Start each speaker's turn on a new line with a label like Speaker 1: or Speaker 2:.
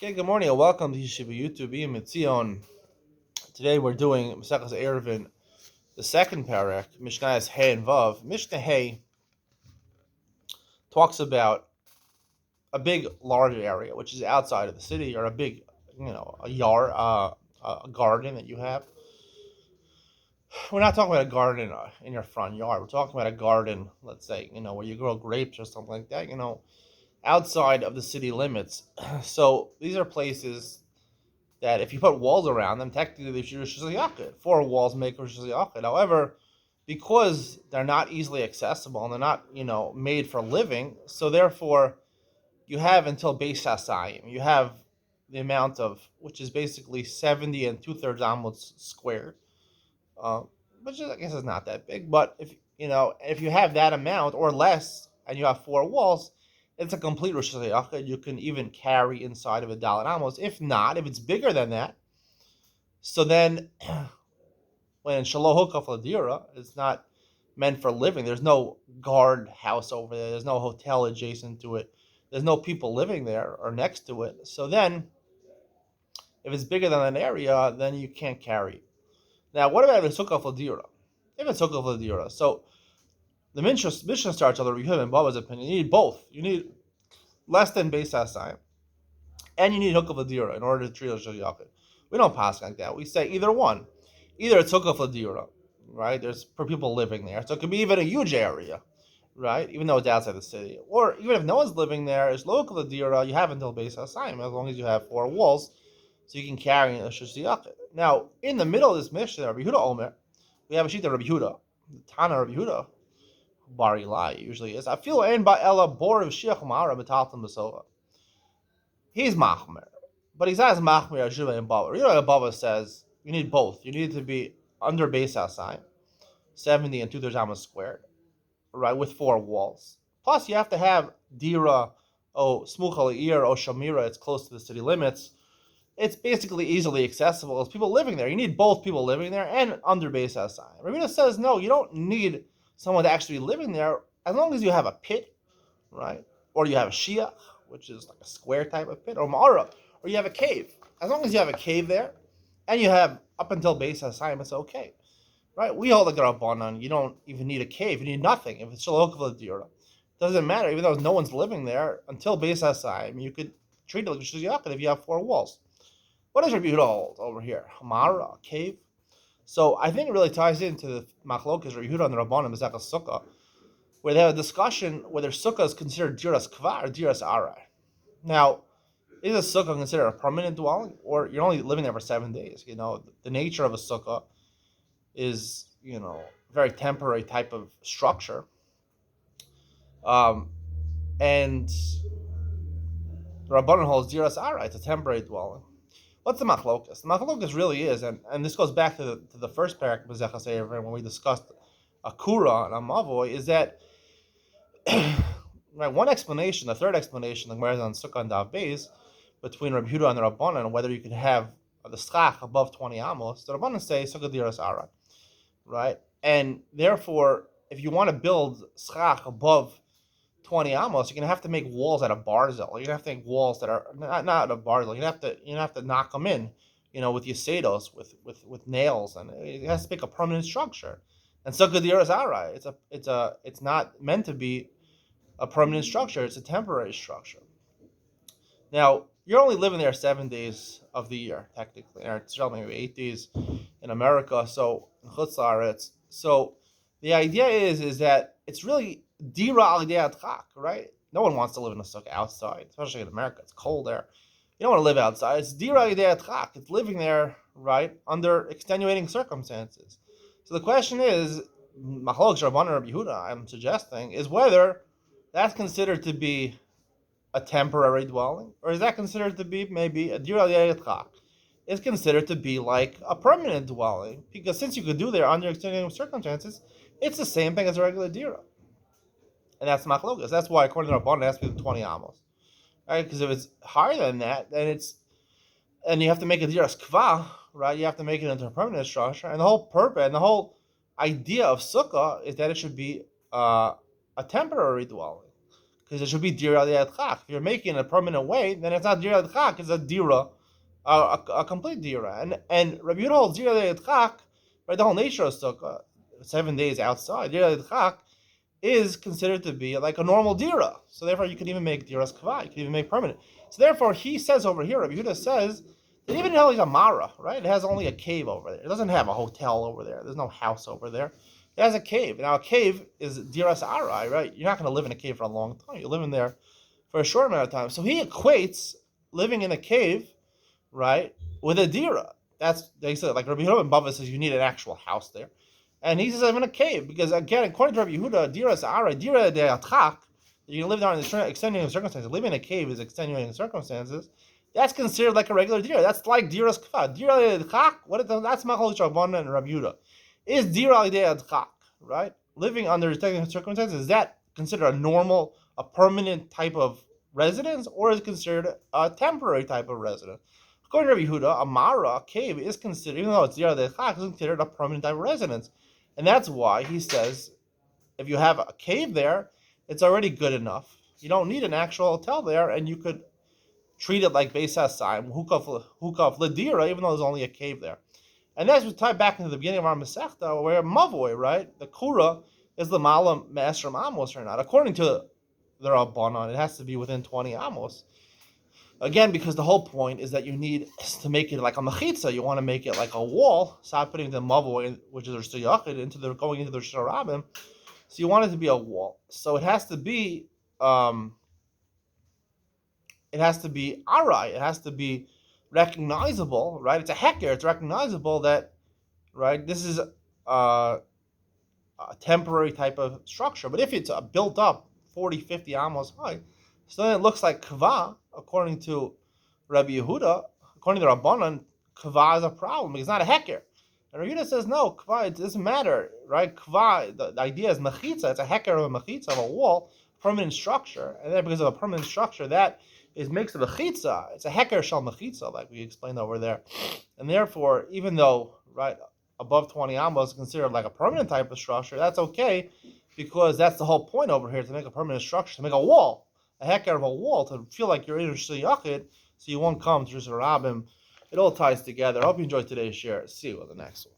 Speaker 1: Okay, good morning and welcome to Yeshiva YouTube. Iyun. Today we're doing Maseches Eiruvin, the second parak, Mishnah's Hey and Vav. Mishnah Hey talks about a big, large area which is outside of the city, or a big, a yard, a garden that you have. We're not talking about a garden in your front yard. We're talking about a garden, let's say, where you grow grapes or something like that. Outside of the city limits. So these are places that if you put walls around them, technically they should Rosh Hashanah. Four walls make Rosh Hashanah. However, because they're not easily accessible and they're not, made for living, so therefore you have until Beis Hasayim. You have the amount of, which is basically 70 and 2/3 amos squared, uh, which I guess is not that big. But if you have that amount or less, and you have four walls, it's a complete Rosh Hashanah. You can even carry inside of a Dalet Amos. If not, if it's bigger than that, so then when Shaloh Hukaf Ladira, it's not meant for living. There's no guard house over there. There's no hotel adjacent to it. There's no people living there or next to it. So then, if it's bigger than an area, then you can't carry it. Now, what about if it's Hukaf Ladira? If it's Hukaf Ladira, so the Mishnah starts on the Rehuv and Baba's opinion. You need both. You need less than Beis Hasayim, and you need Hukaf Ladira in order to treat Rosh Hashanah. We don't pass like that. We say either one. Either it's Hukaf Ladira, right? There's for people living there, so it could be even a huge area, right? Even though it's outside the city, or even if no one's living there, it's local Ladira. You have until Beis Hasayim, as long as you have four walls, so you can carry a Shusiyachid. Now, in the middle of this Mishnah, Rabbi Yehuda Omer, we have a sheet of Rabbi Yehuda, the Tana Rabbi Yehuda, Bar Ilai usually is. I feel ein ba'ela bor of shiach ma'ara b'taltam b'sova. He's machmer, but he's not as machmer as Shuvah and Bava. Bava says you need both. You need to be under Beis Hasayim, 70 and 2/3 amos squared, right, with four walls. Plus, you have to have dira, smucha le'ir, shamira. It's close to the city limits. It's basically easily accessible. There's people living there. You need both people living there and under Beis Hasayim. Rabbi says no. You don't need someone to actually be living there as long as you have a pit, right, or you have a shiach, which is like a square type of pit, or ma'ara, or you have a cave. As long as you have a cave there, and you have up until Beis Hasayim, it's okay, right? We hold the Rabbanan. You don't even need a cave. You need nothing. If it's Shalok V'Ladira, doesn't matter. Even though no one's living there until Beis Hasayim, you could treat it like Shiziyachid if you have four walls. What does Rabbi Yehuda hold over here? Hamara, a cave. So I think it really ties into the Machlokas Rabbi Yehuda and the Rabbanan Mezekah Sukkah, where they have a discussion whether Sukkah is considered Diras Kva or Diras Arai. Now, is a sukkah considered a permanent dwelling, or you're only living there for 7 days? The nature of a sukkah is, very temporary type of structure. And the Rabbanan holds Diras Arai, it's a temporary dwelling. What's the machlokas? The machlokas really is, and this goes back to the first parak of Maseches Eiruvin when we discussed a kura and a mavoy, is that right, one explanation, the third explanation, the Gemara is on Sukkah and Dav Beis, between Rabbi Yehuda and the Rabbanan, whether you can have the schach above 20 amos. The Rabbanan say Sukkah Diras Arai, right? And therefore, if you want to build schach above 20 amos, you're gonna have to make walls out of barzel. You're gonna have to make walls that are not out of barzel. You're gonna have to knock them in, with yasedos, with nails, and it has to make a permanent structure. And Sukkah Diras Arai, it's not meant to be a permanent structure. It's a temporary structure. Now, you're only living there 7 days of the year, technically. Or it's maybe 8 days in America, so in Chutz La'aretz. So the idea is that it's really dira al adchak, right? No one wants to live in a sukkah outside, especially in America. It's cold there. You don't want to live outside. It's dira al adchak. It's living there, right, under extenuating circumstances. So the question is, Machlok Rabbanan Rabbi Yehuda, I'm suggesting, is whether that's considered to be a temporary dwelling, or is that considered to be maybe a dira al adchak? It's considered to be like a permanent dwelling, because since you could do there under extenuating circumstances, it's the same thing as a regular dira. And that's machlokas. That's why, according to Rabbanan, it has to be 20 amos, right? Because if it's higher than that, then and you have to make a diras kva, right? You have to make it into a permanent structure. And the whole purpose and the whole idea of sukkah is that it should be a temporary dwelling. because it should be dira li'adchak. If you're making it a permanent way, then it's not dira li'adchak, it's a dira, a complete dira. And Rabbi Yehuda holds dira li'adchak, right? The whole nature of sukkah, 7 days outside, dira li'adchak is considered to be like a normal dira. So therefore, you can even make diras kavah. You can even make permanent. So therefore, he says over here, Rabbi Yehuda says that even though it's a mara, right? It has only a cave over there. It doesn't have a hotel over there. There's no house over there. It has a cave. Now, a cave is diras arai, right? You're not going to live in a cave for a long time. You're living there for a short amount of time. So he equates living in a cave, right, with a dira. That's, they said, like Rabbi Yehuda and Bava says, you need an actual house there. And he says, I'm in a cave, because again, according to Rabbi Yehuda, dira sa'ara, dira de atchak, you can live there in the extenuating circumstances. Living in a cave is extenuating circumstances. That's considered like a regular dira. That's like dira's kafah. Dira de atchak, that's Machal Shavana and Rabbi Yehuda. Is dira de atchak, right? Living under extenuating circumstances, is that considered a normal, a permanent type of residence, or is it considered a temporary type of residence? According to Rabbi Yehuda, a mara, a cave, is considered, even though it's dira de atchak, is considered a permanent type of residence. And that's why he says, if you have a cave there, it's already good enough. You don't need an actual hotel there, and you could treat it like Beis Hasayim, hukaf ledira, even though there's only a cave there. And that's what tied back into the beginning of our Masechta, where Mavoy, right, the Kura is the Malam Me'esrim Amos or not. According to the Rabbanon, it has to be within 20 Amos. Again, because the whole point is that you need to make it like a mechitza. You want to make it like a wall. Stop putting the mavoy, which is the yachid, going into the sharabim. So you want it to be a wall. So it has to be, arai. It has to be recognizable, right? It's a heker. It's recognizable that, right, this is a temporary type of structure. But if it's built up 40, 50 amos high, so then it looks like kavah, according to Rabbi Yehuda, according to Rabbanan, kavah is a problem. It's not a heker. And Rabbi Yehuda says, no, kavah, it doesn't matter, right? Kavah, the idea is mechitza. It's a heker of a mechitza, of a wall, permanent structure. And then because of a permanent structure, that makes it a mechitza. It's a heker shel mechitza, like we explained over there. And therefore, even though, right, above 20 amos is considered like a permanent type of structure, that's okay, because that's the whole point over here, to make a permanent structure, to make a wall, a heker of a wall, to feel like you're in a yachid, so you won't come to Jerusalem. It all ties together. I hope you enjoyed today's share. See you on the next one.